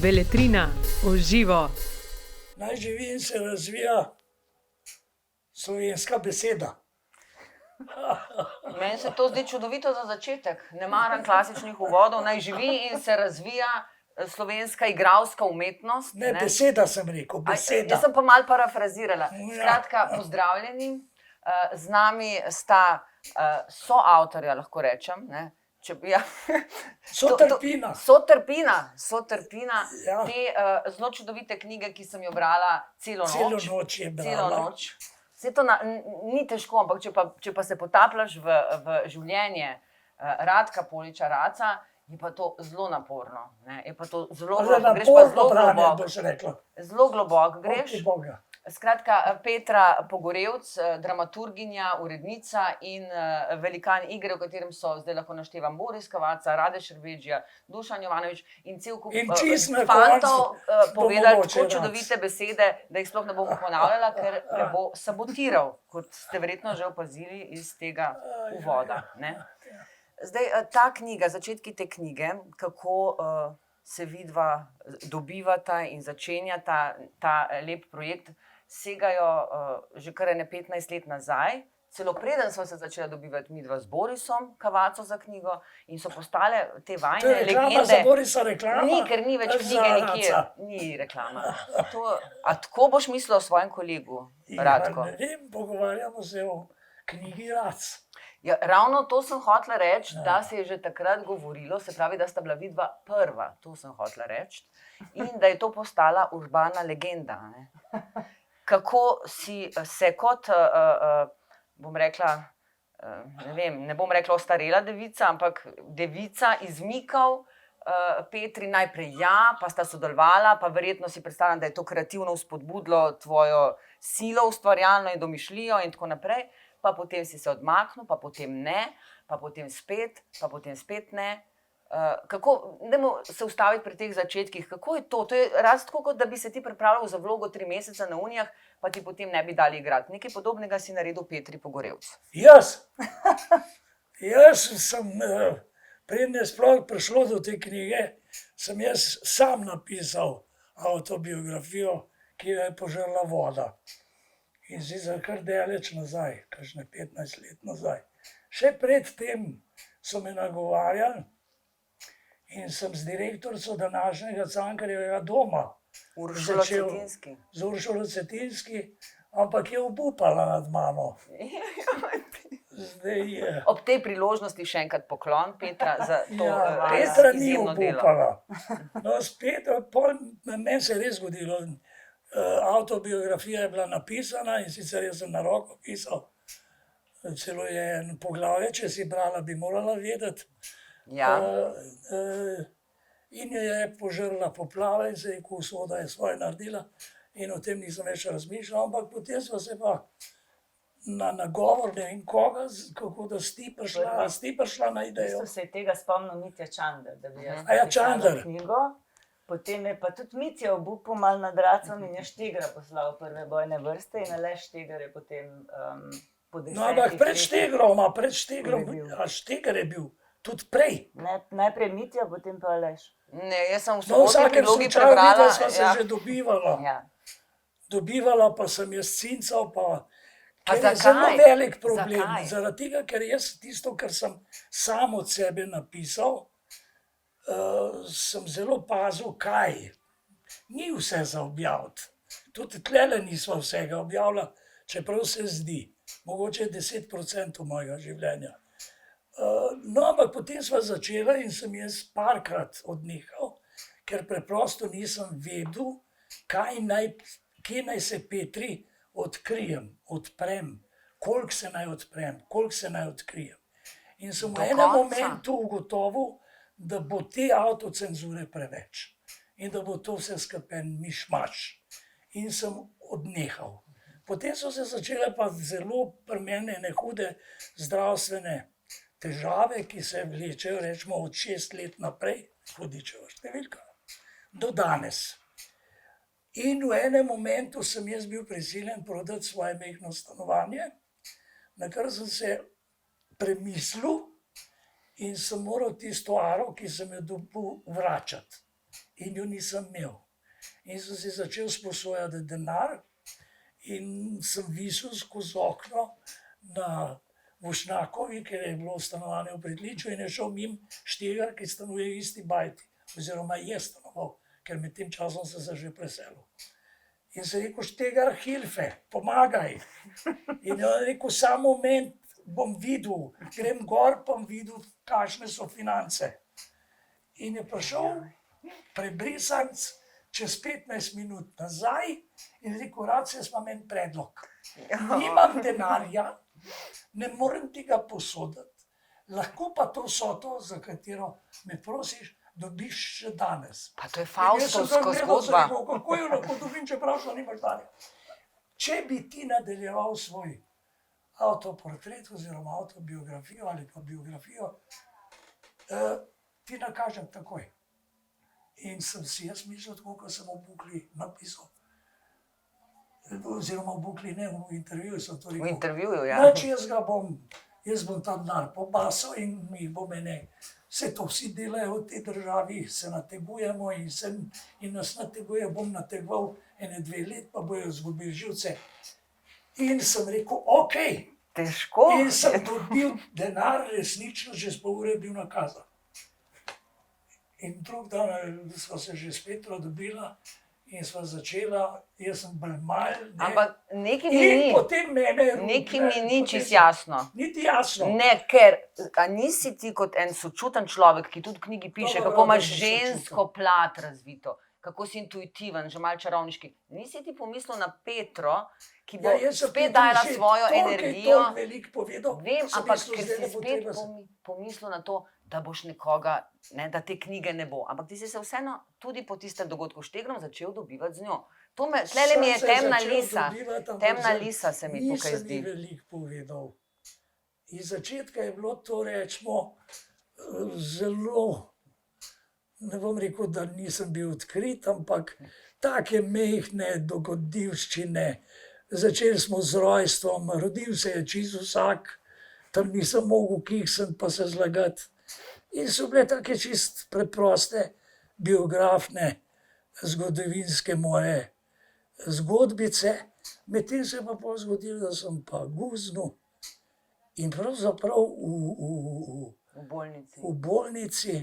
Beletrina v živo. Naj živi in se razvija slovenska beseda. Meni se to zdi čudovito za začetek. Ne maram klasičnih uvodov. Naj živi in se razvija slovenska igralska umetnost. Ne, beseda sem rekel, beseda. Jaz sem pa malo parafrazirala. Skratka, pozdravljeni. Z nami sta soavtorja, lahko rečem. Ne? Sotrpina. Sotrpina Ja. te zelo čudovite knjige, ki sem jo brala celo noč. Celo noč je brala. Celo noč. Saj to ni težko, ampak če pa se potapljaš v življenje Radka Poliča Raca, je pa to zelo naporno. Ne? Je pa to zelo globoko. Zelo globoko greš. Skratka, Petra Pogorevc, dramaturginja, urednica in velikan igre, v katerem so, zdaj lahko naštevam, Boris Cavazza, Rade Šerbedžija, Dušan Jovanović in cel kup fantov povedali tako čudovite besede, da jih sploh ne bom ponavljala, ker me bo sabotiral, kot ste verjetno že opazili iz tega uvoda. Ne? Zdaj, ta knjiga, začetki te knjige, kako se vidva dobivata in začenjata ta lep projekt, segajo že kar 15 let nazaj. Celo preden smo se začela dobivati midva z Borisom Cavazzo za knjigo in so postale te vajne legende. To je reklama za Borisa, reklama? Ni, ker ni več knjige nikjer. Ni reklama. A tako boš mislil o svojem kolegu, Radko? Ja, ne vem, pogovarjamo se o knjigi Rac. Ja, ravno to sem hotela reči, da se je že takrat govorilo, se pravi, da sta bila vidva prva, to sem hotela reči, in da je to postala urbana legenda. Ne? Kako si se kot, bom rekla, ne bom rekla ostarela devica, ampak devica izmikal Petri najprej pa sta sodelovala, pa verjetno si predstavljam, da je to kreativno vzpodbudilo tvojo silo ustvarjalno in domišljijo in tako naprej, pa potem si se odmaknil, pa potem ne, pa potem spet ne. Kako, dajmo se ustaviti pri teh začetkih, kako je to? To je raz tako, kot da bi se ti pripravljal za vlogo 3 mesece na Unijah, pa ti potem ne bi dali igrati. Nekaj podobnega si naredil Petri Pogorevc. Jaz sem, preden je sploh prišlo do te knjige, sem jaz sam napisal avtobiografijo, ki jo je požrla voda. In sicer kar daleč nazaj, kakšne 15 let nazaj. Še pred tem so me nagovarjali in sem z direktorico današnjega Cankarjevega doma Uršulo Cetinski. Z Uršulo Cetinski, ampak je obupala nad mano. Zdaj, Ob tej priložnosti še enkrat poklon, Petra, za to Petra ni izjemno delo. obupala. No, spet, meni se je res zgodilo. Avtobiografija je bila napisana in sicer jaz sem na roko pisal. Celo je en poglavje, če si brala, bi morala vedeti. Ja. In jo je požrla poplava in se je usoda je svoje naredila in o tem nisem več razmišljal, ampak potem sva se pa na nagovor ne vem koga, kako da sti prišla na idejo. Se je tega spomnil Mitja Čander, da bi jaz Čander. knjigo. Potem je pa tudi Mitja obupal malo nad Racom in je Štegra poslal v prve bojne vrste in Aleš Štegr je potem po 10 letih... No, ampak pred Štegrom, a Štegr je bil tudi prej. Najprej Mitja, potem pa Aleš. Ne, jaz sem v No, v sobotni vsakem prilogi slučaju prebrala. videla sva se že dobivala. Ja. Dobivala pa sem jaz cincal, pa A ker je zakaj? zelo velik problem. Zakaj? Zaradi tega, ker jaz tisto, kar sem sam od sebe napisal, sem zelo pazil, kaj. Ni vse za objaviti. Tudi tlele nisva vsega objavila, čeprav se zdi. Mogoče 10% mojega življenja. No, ampak potem sva začela in sem jaz parkrat odnehal, ker preprosto nisem vedel, kje naj se Petri odprem, koliko se naj odprem, koliko se naj odkrijem. In sem v enem momentu ugotovil, da bo te avtocenzure preveč in da bo to vse skupaj en mišmaš. In sem odnehal. Potem so se začele pa zelo pri meni ene hude zdravstvene težave, ki se vlečejo, rečemo, od 6 let naprej, hudičeva številka, do danes. In v enem momentu sem jaz bil prisiljen prodati svoje majhno stanovanje, na kar sem se premislil in sem moral tisto aro, ki sem jo dobil, vračati. in jo nisem imel. In sem si začel sposojati denar in sem visel skozi okno na Vošnakovi, ker je bilo stanovanje v Predličju in je šel mimo Štegar, ki stanuje v isti bajti, oziroma je stanoval, ker med tem časom sem se že preselil. In sem rekel, Štegar, Hilfe, pomagaj. In je rekel, sam moment bom videl, grem gor, pa bom videl, kakšne so finance. In je prišel prebrisanc čez 15 minut nazaj in rekel, rad se imam en predlog. Nimam denarja, ne morem ti ga posoditi, lahko pa to vsoto, za katero me prosiš, dobiš še danes. Pa to je Faustovska zgodba. Rekel, kako jo lahko dobim, čeprav še nimaš denarja. Če bi ti nadaljeval svoj avtoportret oziroma avtobiografijo ali pa biografijo, ti nakažem takoj. In sem si jaz mislil, tako kot sem v Bukli napisal, oziroma v Bukli ne, v intervjuju sem to rekel. V intervjuju, ja. Znači, jaz bom ta denar pobasal in mi bo mene, vse to vsi delajo v tej državi, se nategujemo in nas nateguje, bom nategoval 1-2 let, pa bojo izgubili živce. In sem rekel, ok. Težko. In sem dobil denar, resnično, že s pol ure bil nakazan. In drug dan sva se že spet dobila in sva začela, jaz sem bolj mal. Ampak nekaj mi In ni. potem mene... Nekaj mi ni čisto jasno. Niti jasno. Ne, ker a nisi ti kot en sočuten človek, ki tudi v knjigi piše, Dobro, kako imaš da sem žensko plat razvito, kako si intuitiven, že malo čarovniški. Nisi ti pomislil na Petro, ki bo jaz sem spet Petru dajala že svojo toliko in energijo. toliko veliko povedal. Vem, sem ampak mislil, ker zdaj si ne bo spet treba pomislil na to, da boš nekoga, ne, da te knjige ne bo. Ampak ti si se vseeno tudi po tistem dogodku s Štegrom začel dobivati z njo. Tlele mi je Sem se temna začel lisa. dobivati, ampak Temna lisa se mi tukaj Nisem zdi. ji veliko povedal. Iz začetka je bilo to, rečemo, zelo, ne bom rekel, da nisem bil odkrit, ampak take mehne dogodivščine. Začeli smo z rojstvom, rodil se je čisto vsak, tam nisem mogel kiksati pa se zlagati. In so bile take čist preproste, biografne, zgodovinske moje zgodbice. Medtem se je pa pol zgodilo, da sem pa guznil in pravzaprav V bolnici. v bolnici,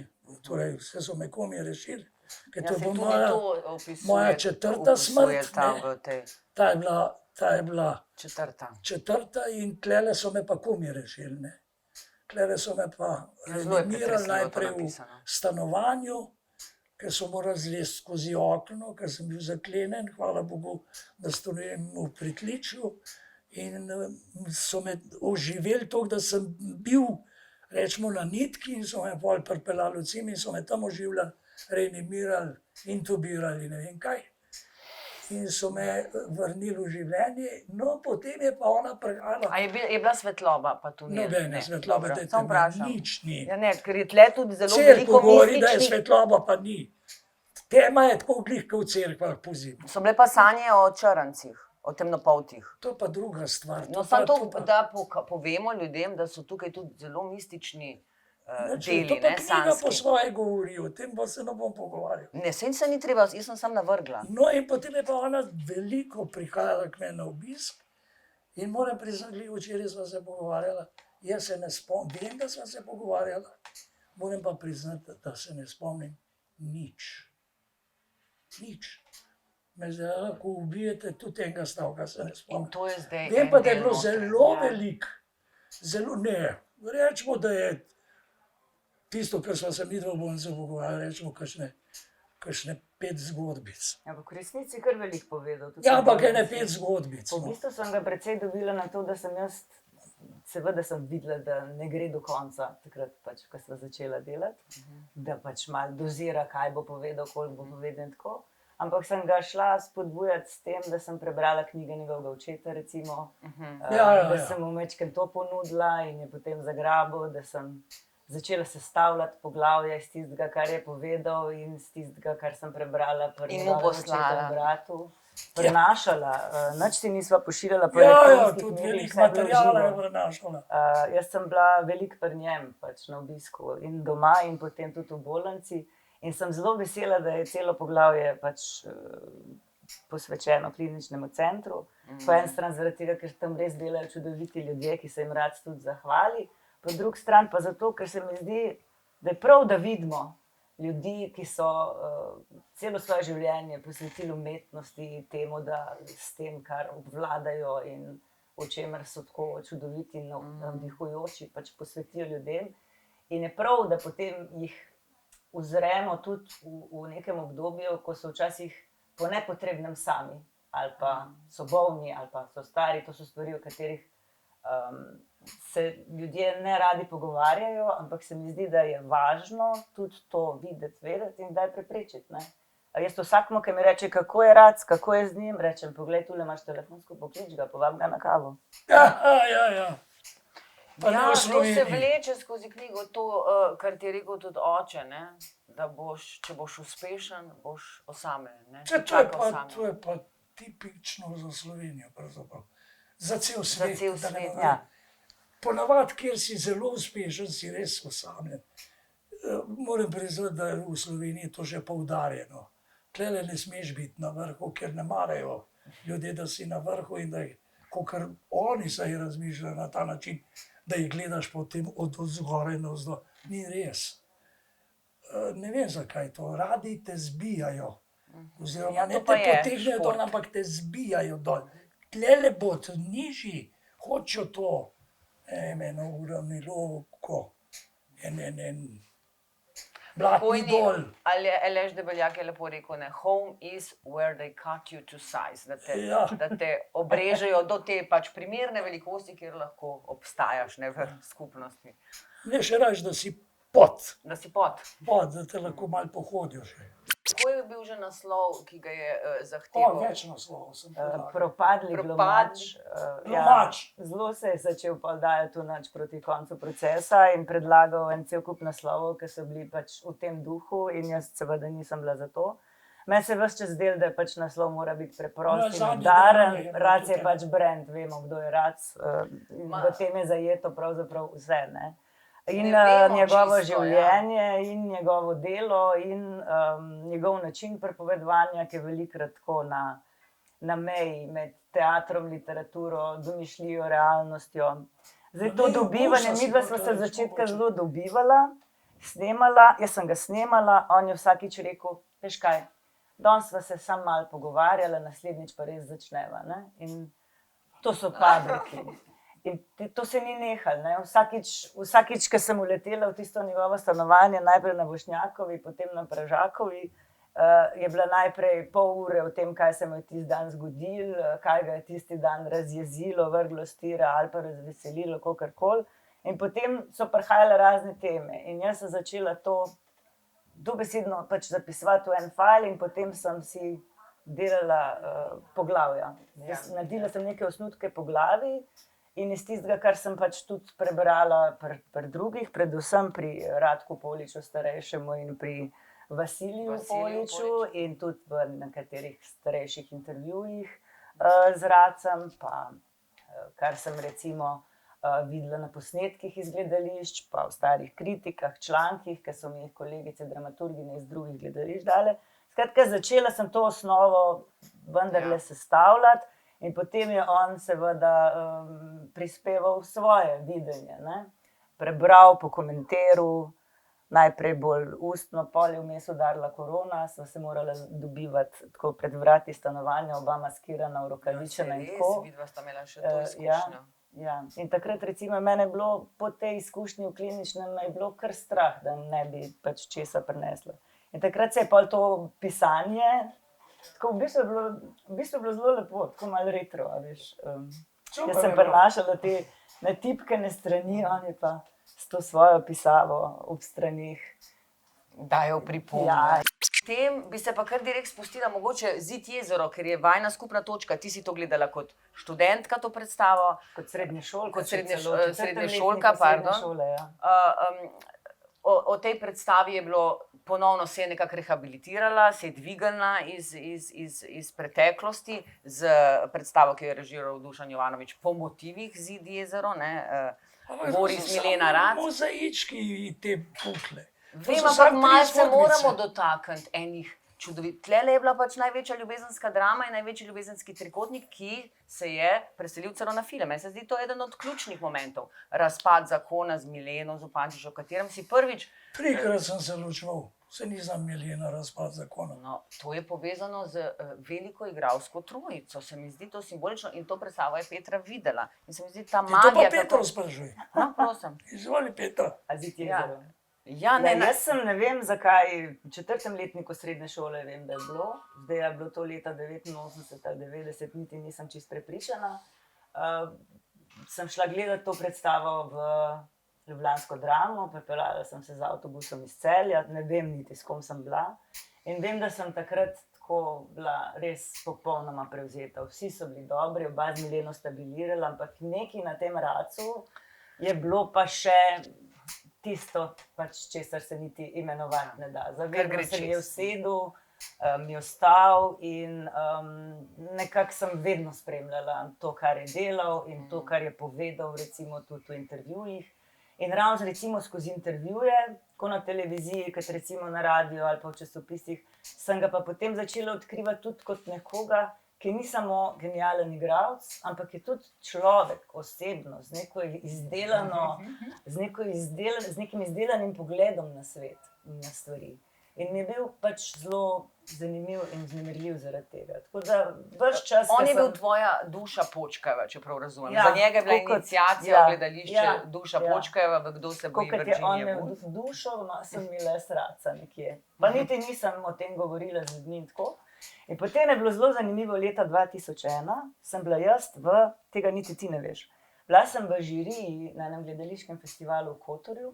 torej vse so me komi rešili, ker Ja, to se je bila tudi to opisuje, moja četrta smrt, tam ne. v tej ta je bila četrta. četrta in tlele so me pa komi rešili, ne. Tlele so me pa Zelo je reanimirali pretresljivo to najprej v napisano. stanovanju, ker so morali zlesti skozi okno, ker sem bil zaklenjen, hvala Bogu, da stanujem v Pritličju. In so me oživeli toliko, da sem bil, rečemo, na nitki in so me pol pripeljali v Cim in so me tam oživljali, reanimirali, intubirali, ne vem kaj. In so me vrnili v življenje, no potem je pa ona prihajala. A je bila svetloba, pa tu ni? Nobene Ne, svetlobe, dobro, dajte samo mi, vprašam. nič ni. Ja, ne, ker je tle tudi zelo Cerkev veliko govori, da je mističnih. svetloba, pa ni. Tema je tako glih, kot v cerkvah pozimi. So bile pa sanje o črncih, o temnopoltih. To je pa druga stvar. No, pa- samo to, pa- da povemo ljudem, da so tukaj tudi zelo mistični Znači, deli, to pa ne, knjiga po sanski. svoje govori, o tem pa se ne bom pogovarjal. Ne, saj se ni treba, jaz sem sam navrgla. No in potem je pa ona veliko prihajala k meni na obisk in moram priznati, včeraj sva se pogovarjala, jaz se ne spomnim, vem, da sva se pogovarjala, moram pa priznati, da se ne spomnim nič. Nič. Me zdaj lahko ubijete, tudi enega stavka se ne In spomnim. to je zdaj Vem en pa, da je del bilo noter. zelo Ja. veliko, zelo ne. Rečemo, da je tisto, kar smo se mi dva bolnice pogovarjali, rečemo, kakšne 5 zgodbic. Ampak v resnici kar veliko povedal. tudi Ja, sem ampak videla, ene da sem- 5 zgodbic. V No. bistvu sem ga precej dobila na to, da sem jaz, seveda sem videla, da ne gre do konca, takrat pač, ko sem začela delati, da pač malo dozira, kaj bo povedal, koliko bo povedal in tako. Ampak sem ga šla spodbujati s tem, da sem prebrala knjige njegovega očeta, recimo, Ja. da sem mu mečken to ponudila in je potem zagrabil, da sem začela sestavljati poglavja iz tistega, kar je povedal in iz tistega, kar sem prebrala pri In mu njegovem poslala. očetovem bratu. Prenašala, nič si nisva pošiljala po Ja, elektronskih tudi medijih, veliko vse je bilo materijala je živo. prenašala. Jaz sem bila veliko pri njem pač na obisku in doma in potem tudi v bolnici. In sem zelo vesela, da je celo poglavje pač posvečeno kliničnemu centru. Po eni strani zaradi tega, ker tam res delajo čudoviti ljudje, ki se jim rad tudi zahvali, po drugi strani pa zato, ker se mi zdi, da je prav, da vidimo ljudi, ki so celo svoje življenje posvetili umetnosti, temu, da s tem, kar obvladajo in o čemer so tako čudoviti in navdihujoči, pač posvetijo ljudem. In je prav, da potem jih uzremo tudi v nekem obdobju, ko so včasih po nepotrebnem sami, ali pa so bolni, ali pa so stari. To so stvari, o katerih se ljudje ne radi pogovarjajo, ampak se mi zdi, da je važno tudi to videti, vedeti in kdaj preprečiti. Ne? Jaz vsakmo, ki mi reče, kako je Rac, kako je z njim, rečem, poglej, tule imaš telefonsko, poklič ga, povabi ga na kavo. Ja. Pa ne v to se Sloveniji. vleče skozi knjigo, to, kar ti je rekel tudi oče, ne? Da boš, če boš uspešen, boš osamljen. Ne? To je pa tipično za Slovenijo, pravzaprav. Za cel svet. cel svet, ja. Ponavadi, kjer si zelo uspešen, si res osamljen. Moram priznati, da je v Sloveniji to že poudarjeno. Tlele ne smeš biti na vrhu, ker ne marajo ljudje, da si na vrhu in da jih, kakor oni se jih razmišljajo na ta način, da jih gledaš potem od zgoraj navzdol. Ni res. Ne vem, zakaj to. Radi te zbijajo. Oziroma Ja, ne to te pa je potegnejo dol, šport. ampak te zbijajo dol. Tlele bod, nižji, hočejo to. Eno uravnilovko. Blatni dol. Ali Aleš Debeljak je lepo rekel, ne, home is where they cut you to size, Ja. da te obrežejo do te pač primerne velikosti, kjer lahko obstajaš, ne, v skupnosti. Ne še rač, da si pod, Da si pod. da te lahko malo pohodijo še. Kako je bil že naslov, ki ga je zahteval? Več naslovov sem podal. Propadli glumač. Glumač. Zelo se je začel podajati v proti koncu procesa in predlagal en cel kup naslovov, ki so bili pač v tem duhu, in jaz seveda nisem bila za to. Meni se je ves čas zdelo, da pač naslov mora biti preprost in zadnji udaren. del je bil Rac je tudi pač brand, vemo, kdo je Rac. In v tem je zajeto pravzaprav vse. Ne? In Ne vemo njegovo čisto, življenje, in njegovo delo, in njegov način pripovedovanja, ki je velikokrat tako na meji med teatrom, literaturo, domišljijo, realnostjo. Zdaj, to dobivanje, midva sva se od začetka zelo dobivala, snemala, jaz sem ga snemala, on je vsakič rekel, veš kaj, danes sva se samo malo pogovarjala, naslednjič pa res začneva. Ne? In to so padriki. In to se ni nehalo. Ne? Vsakič, ko sem uletela v tisto njegovo stanovanje, najprej na Bošnjakovi, potem na Pražakovi, je bila najprej pol ure o tem, kaj se mu je tisti dan zgodilo, kaj ga je tisti dan razjezilo, vrglo s tira ali pa razveselilo, kakorkoli. In potem so prihajale razne teme. In jaz sem začela to dobesedno pač zapisovati v en fajl in potem sem si delala poglavja. Naredila sem neke osnutke poglavij. In iz tistega, kar sem pač tudi prebrala pri drugih, predvsem pri Radku Poliču starejšemu in pri Vasiliju Poliču in tudi v nekaterih starejših intervjujih z Racem, pa kar sem recimo videla na posnetkih iz gledališč, pa v starih kritikah, člankih, ki so mi jih kolegice dramaturginje iz drugih gledališč dale. Skratka, začela sem to osnovo vendarle sestavljati. In potem je on seveda prispeval svoje videnje, ne? Prebral, pokomentiral, najprej bolj ustno, pol je vmes udarila korona, sva se morala dobivati tako pred vrati stanovanja, oba maskirana, urokavičena in tako. Vidva sta imela še to izkušnjo. Ja. In takrat recimo mene je bilo po tej izkušnji v kliničnem je bilo kar strah, da ne bi pač česa prinesla. In takrat se je pol to pisanje, tako v bistvu je bilo zelo lepo, tako malo retro, a veš. Jaz sem prinašala te natipkane strani, on je pa s to svojo pisavo ob stranih. Dajo pripombe. Ja. Potem bi se pa kar direkt spustila mogoče Zid jezero, ker je vajna skupna točka. Ti si to gledala kot študentka to predstavo. Kot srednješolka. Kot srednješolka, pardon. O tej predstavi je bilo, ponovno se je nekako rehabilitirala, se je dvignila iz preteklosti z predstavo, ki jo je režiral Dušan Jovanović po motivih Zid jezero, ne, Boris Milena Rac. Mozaički te pukle. Vem, ampak malo se moramo dotakniti enih čudovit. Tlele je bila pač največja ljubezenska drama in največji ljubezenski trikotnik, ki se je preselil celo na film. Meni se zdi to eden od ključnih momentov. Razpad zakona z Mileno Zupančič, o katerem si prvič... Trikrat sem se ločeval, se nisem Milena razpad zakona. No, to je povezano z veliko igralsko trojico. Se mi zdi to simbolično in to predstavo je Petra videla. In se mi zdi ta magija... To pa Petra sprašuj. Prosim. Izvoli Petra. Ja, Jaz sem, ne vem zakaj, v 4. letniku srednje šole vem, da je bilo. Zdaj je bilo to leta 89 ali 90, niti nisem čist prepričana. Sem šla gledati to predstavo v ljubljansko dramo, pripeljala sem se z avtobusom iz Celja, ne vem niti s kom sem bila. In vem, da sem takrat tako bila res popolnoma prevzeta. Vsi so bili dobri, oba z Mileno sta bilirala, ampak nekaj na tem racu je bilo pa še tisto, pač, česar se niti imenovati ne da. Zavedno se mi je usedel, mi je ostal in nekako sem vedno spremljala to, kar je delal in to, kar je povedal, recimo tudi v intervjujih. In ravno recimo skozi intervjuje, ko na televiziji, kot recimo na radiju ali pa v časopisih, sem ga pa potem začela odkrivati tudi kot nekoga, ki ni samo genijalen igralec, ampak je tudi človek, osebno, z nekim izdelanim pogledom na svet in na stvari. In mi je bil pač zelo zanimiv in vznemirljiv zaradi tega. Tako da ves čas... On je bil tvoja Duša Počkajeva, če prav razumem. Za njega je bila iniciacija v gledališče Duša Počkajeva, v Kdo se boji Virginije. On je dušo, sem imela srca nekje. Pa niti nisem o tem govorila z ljudmi in tako. In potem je bilo zelo zanimivo, leta 2001 sem bila jaz tega niti ti ne veš. Bila sem v žiriji na enem gledališkem festivalu v Kotorju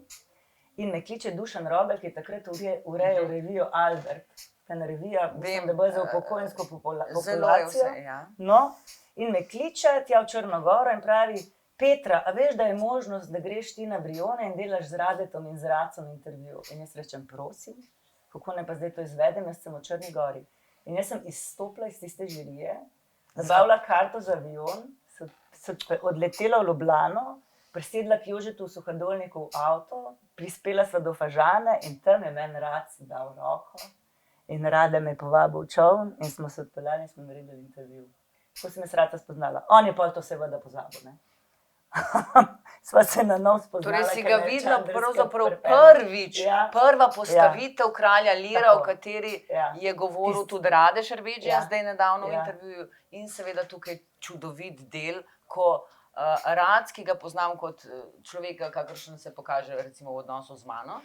in me kliče Dušan Robel, ki je takrat urejal revijo Albert. Ena revija, mislim, da bo za upokojensko populacijo. No, in me kliče tja v Črnogoro in pravi: Petra, a veš, da je možnost, da greš ti na Brione in delaš z Radetom in z Racom intervju? In jaz rečem, prosim, kako ne pa zdaj to izvedem, jaz sem v Črni Gori. In jaz sem izstopila iz tiste žirije, nabavila karto za avion, odletela v Ljubljano, presedla k Jožetu Suhadolniku v avto, prispela sva do Fažane in tam je meni Rac dal roko in Rade me povabil v čoln in smo se odpeljali in smo naredili intervju. Ko sem jaz Raca spoznala. On je pol to seveda pozabil, ne? Sva se na nov spoznala. Torej si ga videla pravzaprav prvič, prva postavitev Kralja Lira, o kateri je govoril tudi Rade Šerbedžija, zdaj nedavno v intervjuju. In seveda tukaj čudovit del, ko Rac, ki ga poznam kot človeka, kakršen se pokaže recimo v odnosu z mano,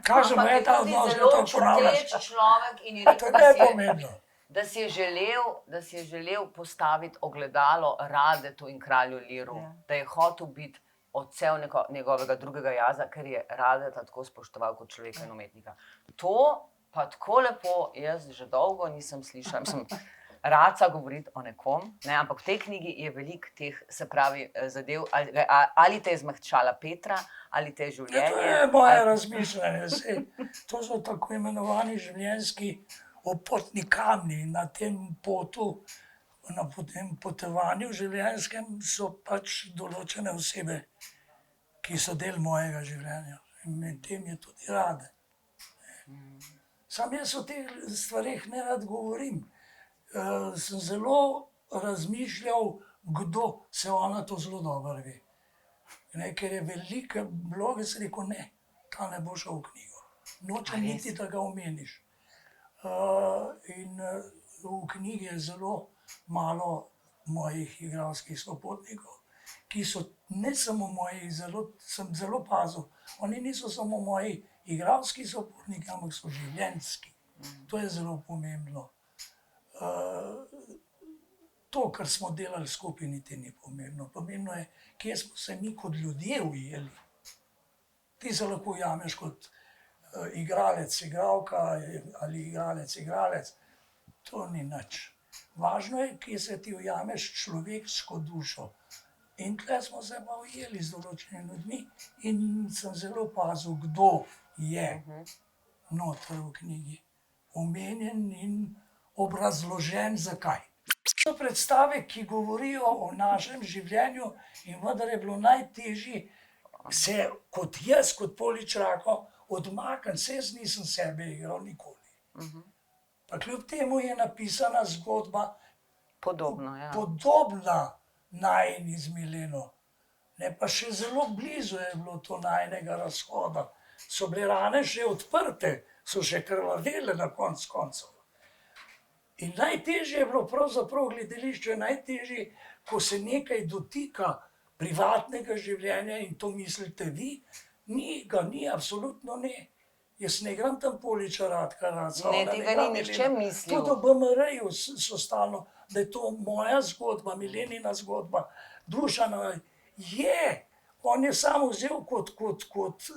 Kažemo je ta odnos, da to ponavljaš. Teč človek in je rekel, da si je želel postaviti ogledalo Radetu in Kralju Liru, da je hotel biti odsev njegovega drugega jaza, ker je Radeta tako spoštoval kot človeka in umetnika. To pa tako lepo, jaz že dolgo nisem slišala, Raca govoriti o nekom, ampak v tej knjigi je veliko teh, se pravi, zadev, ali te je zmehčala Petra, ali te je življenje. To je moje razmišljanje, to so tako imenovani življenjski opotni kamni na tem potu, na tem potovanju življenjskem so pač določene osebe, ki so del mojega življenja. In med tem je tudi Rade. Sam jaz o teh stvareh ne rad govorim. Sem zelo razmišljal, kdo se ona to zelo dobro ve. Ker je velika bloga, sem rekel, ne, ta ne bo šel v knjigo. Nočem niti, da ga omeniš. In v knjigi je zelo malo mojih igralskih sopotnikov, ki so ne samo moji, sem zelo pazil, oni niso samo moji igralski sopotniki, ampak so življenjski. To je zelo pomembno. To, kar smo delali skupaj, niti ni pomembno. Pomembno je, kje smo se mi kot ljudje ujeli. Ti se lahko ujameš kot igralec, igralka ali igralec. To ni nič. Važno je, kje se ti ujameš človeško dušo. In tle smo se pa ujeli z določenimi ljudmi in sem zelo pazil, kdo je noter v knjigi. Omenjen in obrazložen, zakaj. So predstave, ki govorijo o našem življenju in vendar je bilo najtežje se kot jaz, kot Polič Rako, odmakniti, se jaz nisem sebe igral nikoli. Pa kljub temu je napisana zgodba Podobno, ja. podobna najini z Mileno. Ne, pa še zelo blizu je bilo to najinega razhoda. So bile rane že odprte, so še krvavele na koncu. In najtežje je bilo pravzaprav v gledališču, najtežje, ko se nekaj dotika privatnega življenja in to mislite vi, ni, absolutno ne. Jaz ne igram tam Poliča Radka Raca. Ne, tega ni nihče mislil. Tudi v BMR-ju so stalno, da je to moja zgodba, Milenina zgodba, Dušana je. On je samo vzel kot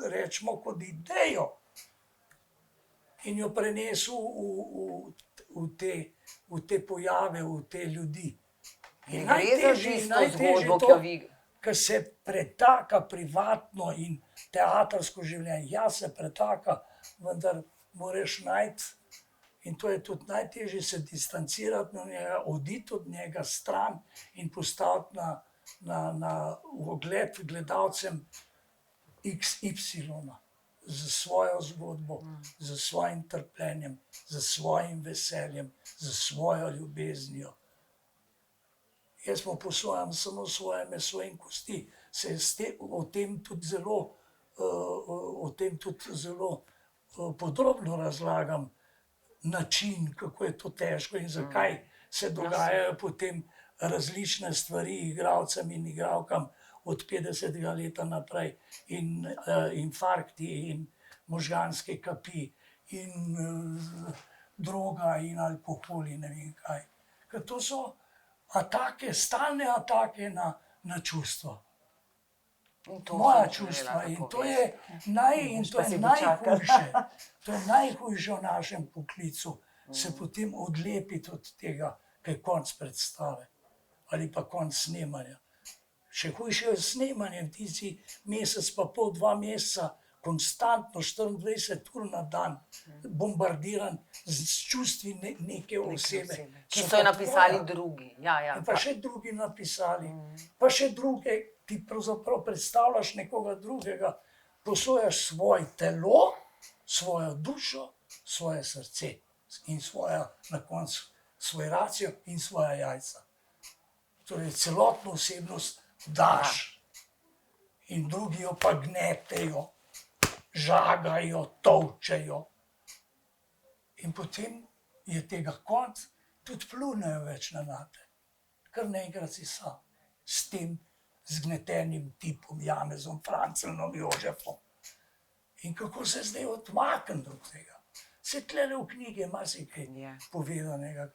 rečemo, kot idejo in jo prenesel v te pojave, v te ljudi. In najtežje zgodbo, to, ker se pretaka privatno in teatrsko življenje. Ja, se pretaka, vendar moraš najti, in to je tudi najtežje, se distancirati od njega, oditi od njega stran in postaviti na ogled gledalcem XY, z svojo zgodbo, z svojim trpljenjem, z svojim veseljem, z svojo ljubeznijo. Jaz mu posojam samo svoje meso in kosti. O tem tudi zelo podrobno razlagam način, kako je to težko in zakaj se dogajajo potem različne stvari igralcem in igralkam od 50. leta naprej in infarkti in možganske kapi in droga in alkohol in ne vem kaj. Ker to so atake, stalne atake na čustva. Moja čustva in to je najhujše. To je najhujše v našem poklicu, se potem odlepiti od tega, kaj je konc predstave ali pa konc snemanja. Še hujše je snemanje, ti si mesec pa pol, 2 meseca, konstantno 24 ur na dan, bombardiran z čustvi neke osebe. Ki so jo napisali drugi. Ja. Pa še drugi napisali, pa še druge, ti pravzaprav predstavljaš nekoga drugega, posojaš svoje telo, svojo dušo, svoje srce in na koncu svoj racijo in svoja jajca. Torej celotno osebnost daš in drugi jo pa gnetejo, žagajo, tolčejo. In potem je tega konc, tudi plunejo več na nate. Kar naenkrat si sam s tem zgnetenim tipom, Janezom Francelnom, Jožefom. In kako se zdaj odmakniti od tega? Se tlele v knjige marsikaj povedanega,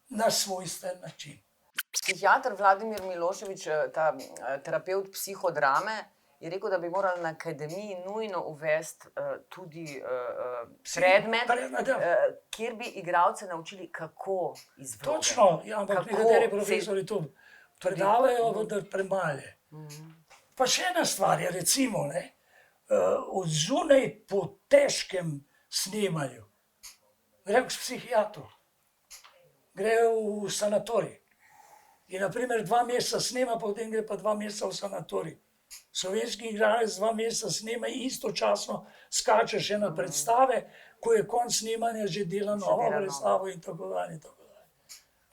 na svojstven način. Psihiater Vladimir Milošević, ta terapevt psihodrame, je rekel, da bi morali na akademiji nujno uvesti tudi predmet, kjer bi igralce naučili, kako izvesti. Točno, ampak nekateri profesori to predavajo, vendar premale. Pa še ena stvar je, recimo, od zunaj po težkem snemanju gre k psihiatru, gre v sanatorij. In naprimer 2 meseca snema, potem gre pa 2 meseca v sanatorij. Slovenski igralec 2 meseca snema, istočasno skače še na predstave, ko je konc snemanja že dela novo predstavo in tako dalje.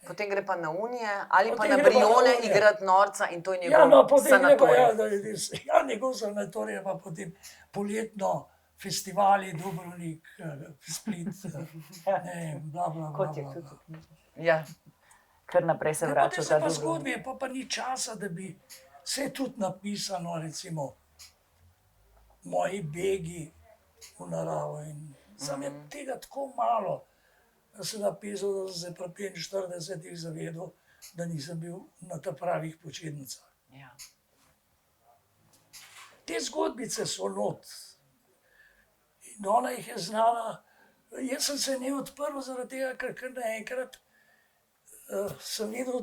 Potem gre pa na Unije ali pa na Brione igrati norca in to je njegov sanatorij. Njegov sanatorij je pa potem poletno festivali, Dubrovnik, Split, bla, bla, bla. Ja. Kar naprej se vrača v ta drugo. Zgodbi je pa ni časa, da bi se tudi napisano, recimo, moji begi v naravo. Sam je tega tako malo, da sem napisal, da sem se pri 45 zavedal, da nisem bil na ta pravih početnicah. Te zgodbice so not. In ona jih je znala. Jaz sem se ne odprl zaradi tega, ker kar naenkrat sem videl,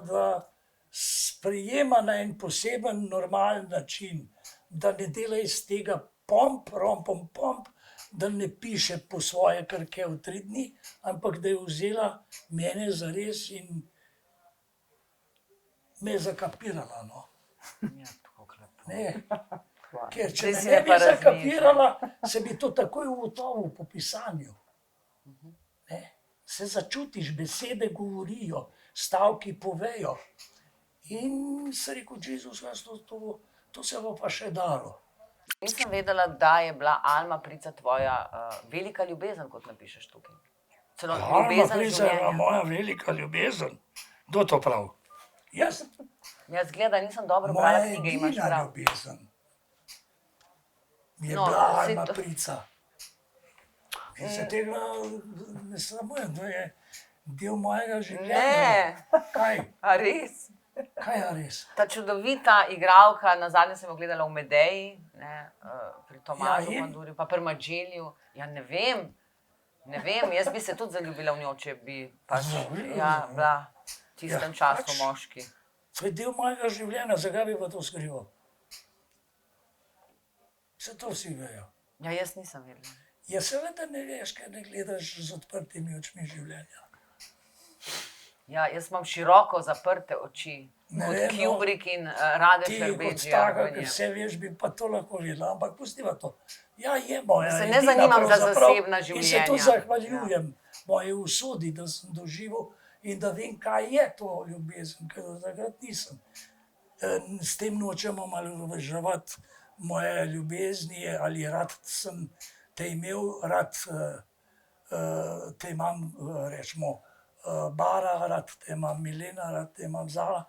da sprejema na en poseben, normalen način, da ne dela iz tega pomp, da ne piše po svoje krke v 3 dni, ampak da je vzela mene zares in me zakapirala. Ker če Zdaj me si ne me bi pa razmišljal. zakapirala, se bi to takoj ugotovil po pisanju. Ne? Se začutiš, besede govorijo, stavki povejo. In se rekel, Jezus, to se bo pa še dalo. Nisem vedela, da je bila Alma Prica tvoja velika ljubezen, kot napišeš tukaj. Celo Alma ljubezen Prica je bila življenja. moja velika ljubezen. Kdo to prav? Jaz, Jaz gleda, nisem dobro moja brala knjige, imaš edina prav. ljubezen je No, bila saj Alma to- Prica. In se tega ne sramujem, to je del mojega življenja. Ne, Kaj? a res? Kaj je res? Ta čudovita igralka, nazadnje sem jo gledala v Medeji, ne, pri Tomažu Ja, in? Pandurju, pa pri Mađelju. Ja, ne vem, jaz bi se tudi zaljubila v njo, če bi pač, ja, bila v tistem Ja, času pač. moški. To je del mojega življenja, zakaj bi pa to skrival? Vse to vsi vejo. Ja, jaz nisem vedela. Ja, seveda ne veš, ker ne gledaš z odprtimi očmi življenja. Ja, jaz imam široko zaprte oči, Ne kot vem, no. Kubrick in Rade Ti kot Šerbedžija. taka, ker vse veš, bi pa to lahko videla, ampak pustiva to. Ja, je moja Se ne edina zanimam za pravzaprav zasebna In se življenja. to zahvaljujem moji usodi, da sem doživel in da vem, kaj je to ljubezen, ker do takrat nisem. S tem nočemo omalovaževati moje ljubezni, ali rad sem te imel, rad te imam, rečemo, Bara, rad te imam Milena, rad te imam Zala.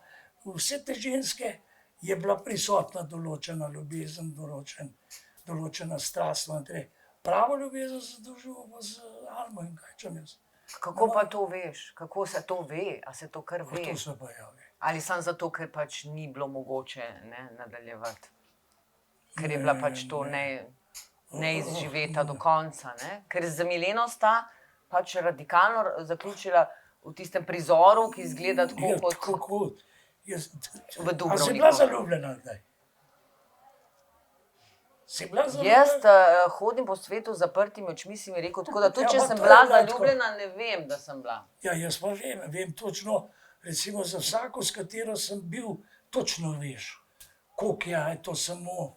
Vse te ženske je bila prisotna določena ljubezen, določena strast. Pravo ljubezen sem doživel pa z Almo in kaj čem jaz. Kako pa to veš? Kako se to ve? A se to kar ve? To se pa javi. Ali samo zato, ker pač ni bilo mogoče nadaljevati? Ker je bila pač to neizživeta do konca. Ne? Ker z Mileno sta pač radikalno zaključila v tistem prizoru, ki izgleda tako kot Kako? v A si Dubrovniku. bila zaljubljena zdaj? Si bila zaljubljena? Jaz hodim po svetu z zaprtimi očmi, si mi rekel, tako da tudi Ja, če pa sem to je bila bilo tako. zaljubljena, ne vem, da sem bila. Ja, jaz pa vem točno, recimo za vsako, s katero sem bil, točno veš, koliko je to samo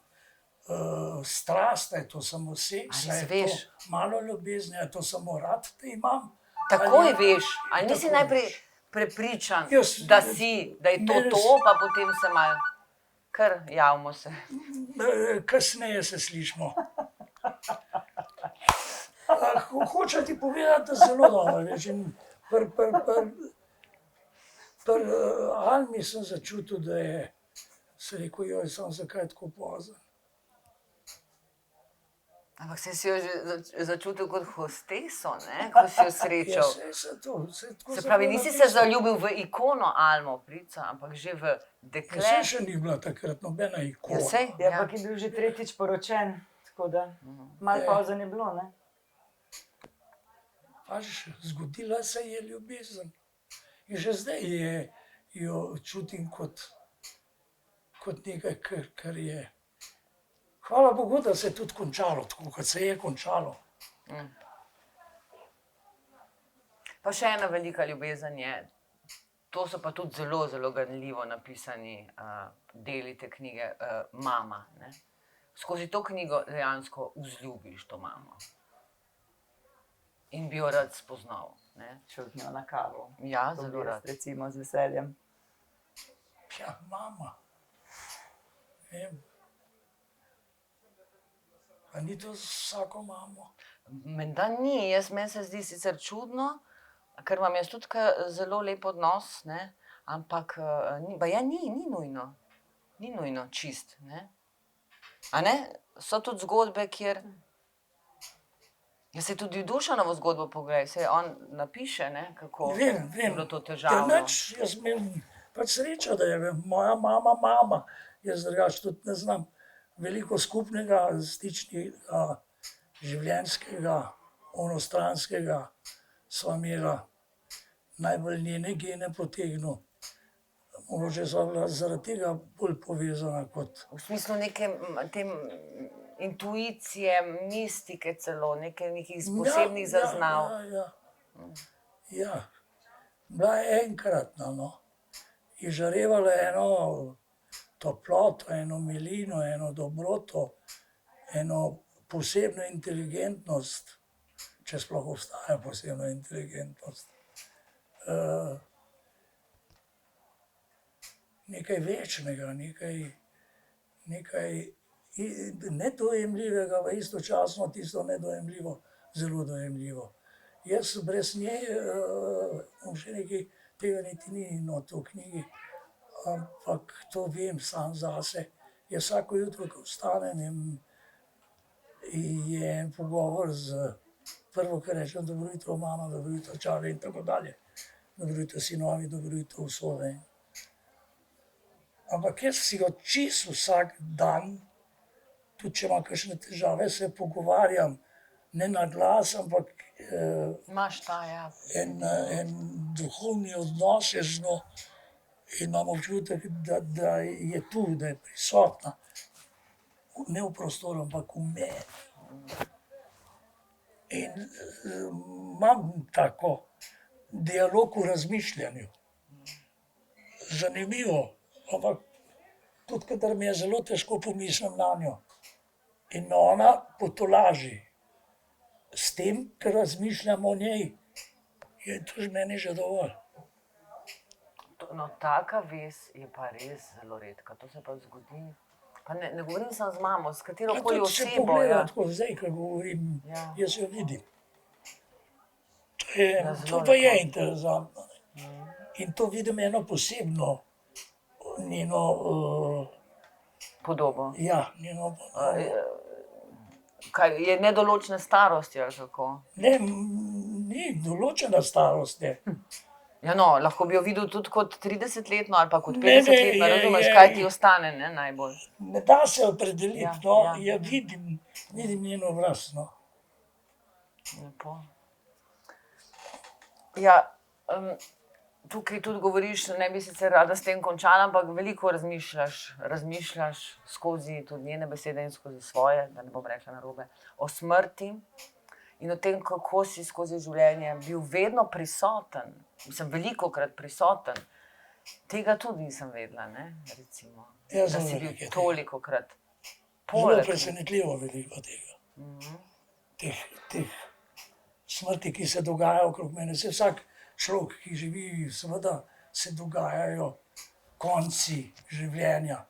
strast, je to samo seks, A res je veš? to malo ljubezni, je to samo rad te imam. Takoj Ali- veš, ali nisi Takoj najprej veš. prepričan, Jaz- da si, da je to mene to, s- pa potem se malo, kar javimo se. Kasneje se slišimo. Hočem ti povedati, da zelo dobro veš. Pri Almi sem začutil, da je, se rekel, joj, sem zakaj tako pozen. Ampak si jo že začutil kot hosteso, ne? Ko si jo srečal. Se to, se tako Se sem pravi, bilo nisi se napisano. zaljubil v ikono Almo Prico, ampak že v dekle. Saj še ni bila takrat nobena Ja, ikona. sej, Ja, ja. ampak je bil že tretjič poročen, tako da malo Ja. pauze ni bilo, ne? Pač, zgodila se je ljubezen. In že zdaj jo čutim kot nekaj, kar je. Hvala Bogu, da se je tudi končalo, tako kot se je končalo. Pa še ena velika ljubezen je, to so pa tudi zelo, zelo ganljivo napisani deli te knjige, mama. Ne? Skozi to knjigo dejansko vzljubiš to mamo. In bi jo rad spoznal. Ne? Šel z njo na kavo. Ja, To bi zelo jaz, rad. recimo, z veseljem. Ja, mama. Vem. A ni to z vsako mamo? Menda ni, meni se zdi sicer čudno, ker imam jaz tudi zelo lep odnos, ne? Ampak ni nujno. Ni nujno čist. Ne? A ne? So tudi zgodbe, kjer. Jaz se tudi Dušanovo zgodbo pogledaj, se on napiše, ne? Kako Vem, je vem. bilo to Ja, težavno. nič, jaz imam pač srečo, da je moja mama. Jaz drugače tudi ne znam veliko skupnega, stičnega, življenjskega, onostranskega. Sva imela najbolj njene gene potegnil. Mogoče sva bila zaradi tega bolj povezana kot. V smislu neke tem intuicije, mistike celo, nekih posebnih zaznav. Ja. Bila je enkratna, no. Izžarevala eno toploto, eno milino, eno dobroto, eno posebno inteligentnost, če sploh obstaja posebna inteligentnost. Nekaj večnega, nekaj nedojemljivega, pa istočasno tisto nedojemljivo, zelo dojemljivo. Jaz brez nje, še nekaj tega niti ni noto v knjigi, ampak to vem sam zase. Jaz vsako jutro, ko vstanem, je en pogovor prvo, kar rečem, dobro jutro, mama, dobro jutro, čale in tako dalje. Dobro jutro, sinovi, dobro jutro, usode. Ampak jaz si ga čisto vsak dan, tudi če imam kakšne težave, se pogovarjam, ne na glas, ampak Imaš ta, ja. en duhovni odnos je z njo in imam občutek, da je tu, da je prisotna. Ne v prostoru, ampak v meni. In imam tako dialog v razmišljanju. Zanimivo, ampak tudi kadar mi je zelo težko, pomislim na njo. In me ona potolaži. S tem, ker razmišljam o njej, je to z meni že dovolj. No, taka vez je pa res zelo redka. To se pa zgodi. Pa ne govorim samo z mamo, s katerokoli Tudi če osebo. pogledam tako zdaj, ko govorim, jaz jo vidim. To pa je interesantno. In to vidim eno posebno njeno Podobo. ja, njeno podobo. Kaj, je nedoločne starosti ali kako? Ne, ni določena starost, ne. Ja, no, lahko bi jo videl tudi kot 30-letno ali pa kot Ne, 50-letno, razumeš, kaj ti ostane, ne, najbolj. Ne da se opredeliti, Ja, no, ja. vidim njeno obraz, no. Lepo. Ja, tukaj tudi govoriš, ne bi sicer rada s tem končala, ampak veliko razmišljaš skozi tudi njene besede in skozi svoje, da ne bom rekla narobe, o smrti in o tem, kako si skozi življenje bil vedno prisoten, mislim, velikokrat prisoten. Tega tudi nisem vedela, ne, recimo, Ja, da zelo si bil veliko je tega. tolikokrat Zelo poleg. presenetljivo veliko tega. Teh smrti, ki se dogajajo okrog mene. Saj vsak človek, ki živi, seveda se dogajajo konci življenja.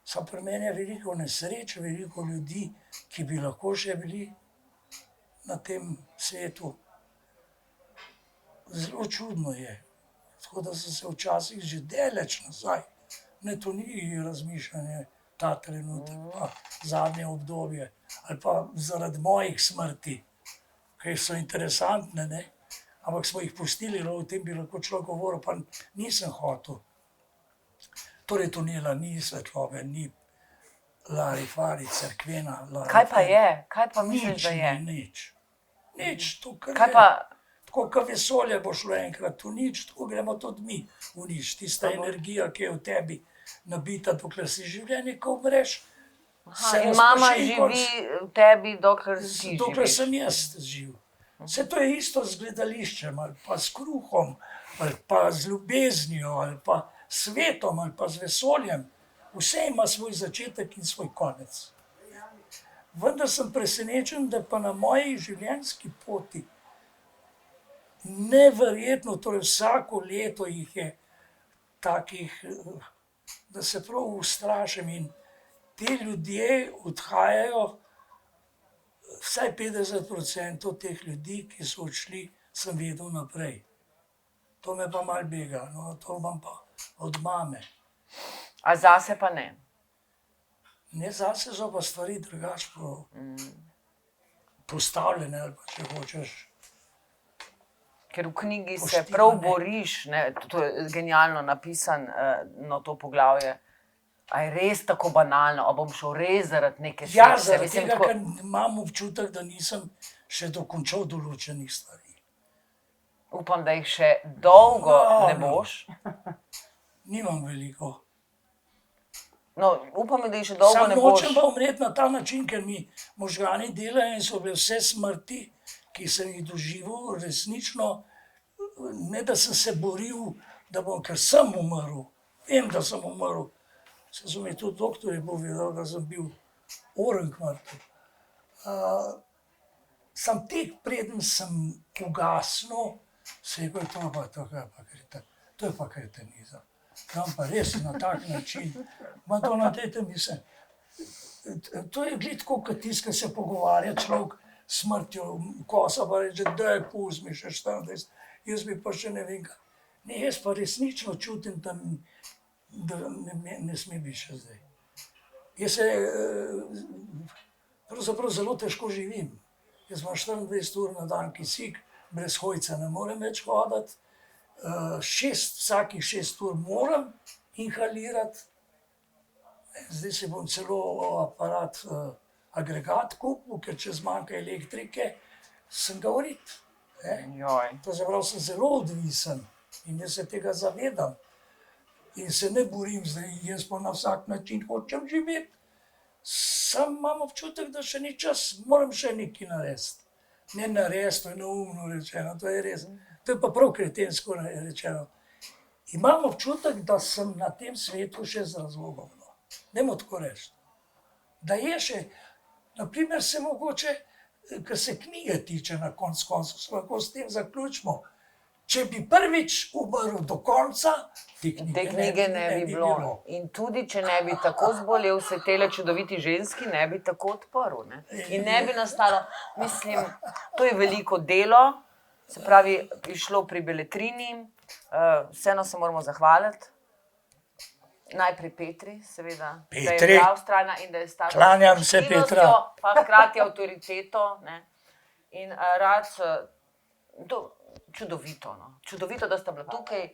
Samo pri meni je veliko nesreč, veliko ljudi, ki bi lahko še bili na tem svetu. Zelo čudno je. Tako da sem se včasih že daleč nazaj, ne, to ni razmišljanje ta trenutek, pa zadnje obdobje, ali pa zaradi mojih smrti, ki so interesantne, ne, ampak smo jih pustili, o tem bi lahko človek govoril, pa nisem hotel. Torej tunela ni, svetlobe ni, larifari, cerkvena, larifari. Kaj pa je? Kaj pa misliš, da je? Nič, to kar Kaj je. pa, Tako kot vesolje bo šlo enkrat v nič, tako gremo tudi mi v nič. Tista energija, ki je v tebi nabita, dokler si življenje, ko umreš, se in mama razprši in konc. živi v tebi, dokler si Dokler živiš. sem jaz živ. Vse to je isto z gledališčem, ali pa s kruhom, ali pa z ljubeznijo, ali pa s svetom, ali pa z vesoljem. Vse ima svoj začetek in svoj konec. Vendar sem presenečen, da pa na moji življenjski poti neverjetno, torej vsako leto jih je takih, da se prav ustrašim, in ti ljudje odhajajo, vsaj 50% teh ljudi, ki so odšli, sem vedel naprej. To me pa malo bega, no, to imam pa od mame. A zase pa ne. Ne, zase so pa stvari drugače postavljene, ali pa če hočeš. Ker v knjigi se Poštivane. prav boriš, ne, to je genialno napisano to poglavje. A je res tako banalno, a bom šel res zaradi neke Ja, sekse? zaradi Mislim, tega, tako- ker imam občutek, da nisem še dokončal določenih stvari. Upam, da jih še dolgo No, ne no. boš. Nimam veliko. No, upam, da jih še dolgo Sam ne boš. nočem pa umreti na ta način, ker mi možgani delajo in so bile vse smrti, ki sem jih doživel, resnično, ne da sem se boril, da bom, ker sem umrl, vem, da sem umrl, Se so mi tudi doktorji povedali, da sem bil orang mrtev. Sam tek preden sem ugasnil, se je rekel, to je pa kretenizem. Tam pa res na tak način, ma to natejte mislim. To je gled tako, kot tisto, ki se pogovarja človek s smrtjo, kosa pa reče, daj puzmi še 24, jaz bi pa še ne vem kaj. Ne, jaz pa resnično čutim, da ne sme biti še zdaj. Jaz se pravzaprav zelo težko živim. Jaz imam 24 ur na dan kisik, brez hojca ne morem več hoditi. Vsakih 6 ur moram inhalirati. Zdaj se bom celo aparat, agregat kupil, ker če zmanjka elektrike, sem ga urit. To se pravi, sem zelo odvisen in jaz se tega zavedam. In se ne borim zdaj, jaz pa na vsak način hočem živeti. Sam imam občutek, da še ni čas, moram še nekaj narediti. Ne narediti, to je neumno rečeno, to je res. To je pa prav kretensko rečeno. Imam občutek, da sem na tem svetu še z razlogom. Dajmo tako reči. Da je še, naprimer se mogoče, kar se knjige tiče na koncu, se lahko s tem zaključimo. Če bi prvič umrl do konca, te knjige ne bi bilo. In tudi, če ne bi tako zbolel, se tele čudoviti ženski ne bi tako odprl. Ne? In ne bi nastalo, mislim, to je veliko delo, se pravi, išlo pri Beletrini, vseeno se moramo zahvaliti. Najprej Petri, seveda, da je bila vztrajna in da je stala klanjam se Petra. Pa hkrati avtoriteto. Ne? In rad, čudovito, no. Čudovito, da sta bila tukaj,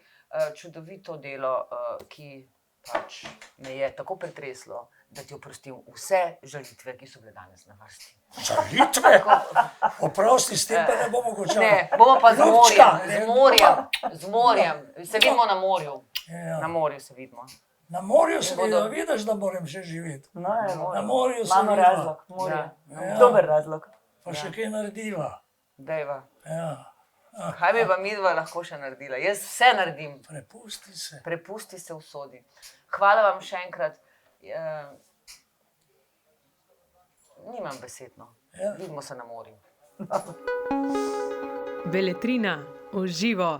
čudovito delo, ki pač me je tako pretreslo, da ti oprostim vse žalitve, ki so bile danes na vrsti. Žalitve? Oprosti, s tem pa ne bomo končali. Ne, bomo pa z morjem. Se vidimo na morju. Na morju se vidimo. Na morju se vidimo, vidiš, da moram še živeti. Na morju se Imamo vidimo. razlog, morje. Dober razlog. Pa še kaj narediva. Dejva. Ja. Kaj bi pa midva lahko še naredila? Jaz vse naredim. Prepusti se. Prepusti se usodi. Hvala vam še enkrat. Nimam besed, no. Vidimo se na morju. Beletrina v živo.